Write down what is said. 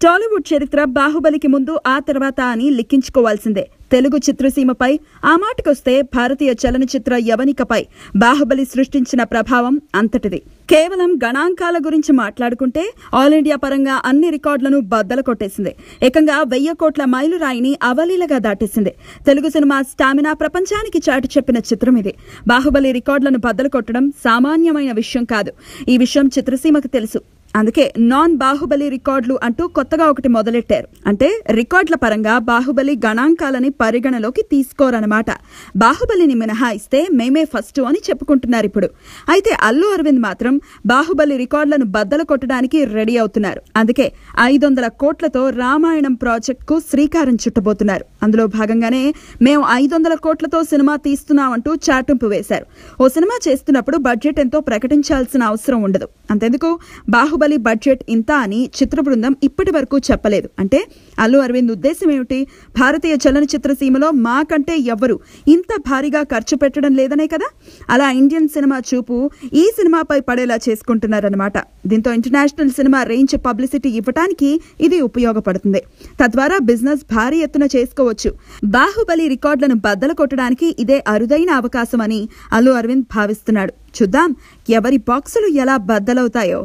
టాలీవుడ్ చరిత్ర బాహుబలికి ముందు ఆ తర్వాత అని లిఖించుకోవాల్సిందే. తెలుగు చిత్రసీమపై ఆ మాటకొస్తే భారతీయ చలనచిత్ర యవనికపై బాహుబలి సృష్టించిన ప్రభావం అంతటిది. కేవలం గణాంకాల గురించి మాట్లాడుకుంటే ఆల్ ఇండియా పరంగా అన్ని రికార్డులను బద్దలు కొట్టేసింది. ఏకంగా 1000 కోట్ల మైలురాయిని అవలీలగా దాటేసింది. తెలుగు సినిమా స్టామినా ప్రపంచానికి చాటి చెప్పిన చిత్రం ఇది. బాహుబలి రికార్డులను బద్దలు కొట్టడం సామాన్యమైన విషయం కాదు. ఈ విషయం చిత్రసీమకు తెలుసు. అందుకే నాన్ బాహుబలి రికార్డులు అంటూ కొత్తగా ఒకటి మొదలెట్టారు. అంటే రికార్డుల పరంగా బాహుబలి గణాంకాలని పరిగణలోకి తీసుకోరన్నమాట. బాహుబలిని మినహాయిస్తే మేమే ఫస్ట్ అని చెప్పుకుంటున్నారు ఇప్పుడు. అయితే అల్లు అరవింద్ మాత్రం బాహుబలి రికార్డులను బద్దలు కొట్టడానికి రెడీ అవుతున్నారు. అందుకే 500 కోట్లతో రామాయణం ప్రాజెక్ట్ కు శ్రీకారం చుట్టబోతున్నారు. అందులో భాగంగానే మేము 500 కోట్లతో సినిమా తీస్తున్నామంటూ చాటింపు వేశారు. ఓ సినిమా చేస్తున్నప్పుడు బడ్జెట్ ఎంతో ప్రకటించాల్సిన అవసరం ఉండదు. అంతెందుకు బాహుబలి బడ్జెట్ ఇంత అని చిత్ర బృందం ఇప్పటి వరకు చెప్పలేదు. అంటే అల్లు అరవింద్ ఉద్దేశం ఏమిటి? భారతీయ చలనచిత్ర సీమలో మాకంటే ఎవ్వరు ఇంత భారీగా ఖర్చు పెట్టడం లేదనే కదా. అలా ఇండియన్ సినిమా చూపు ఈ సినిమాపై పడేలా చేసుకుంటున్నారన్నమాట. దీంతో ఇంటర్నేషనల్ సినిమా రేంజ్ పబ్లిసిటీ ఇవ్వడానికి ఇది ఉపయోగపడుతుంది. తద్వారా బిజినెస్ భారీ ఎత్తున చేసుకోవచ్చు. బాహుబలి రికార్డులను బద్దలు కొట్టడానికి ఇదే అరుదైన అవకాశం అని అల్లు అరవింద్ భావిస్తున్నాడు. చూద్దాం ఎవరి బాక్సులు ఎలా బద్దలవుతాయో.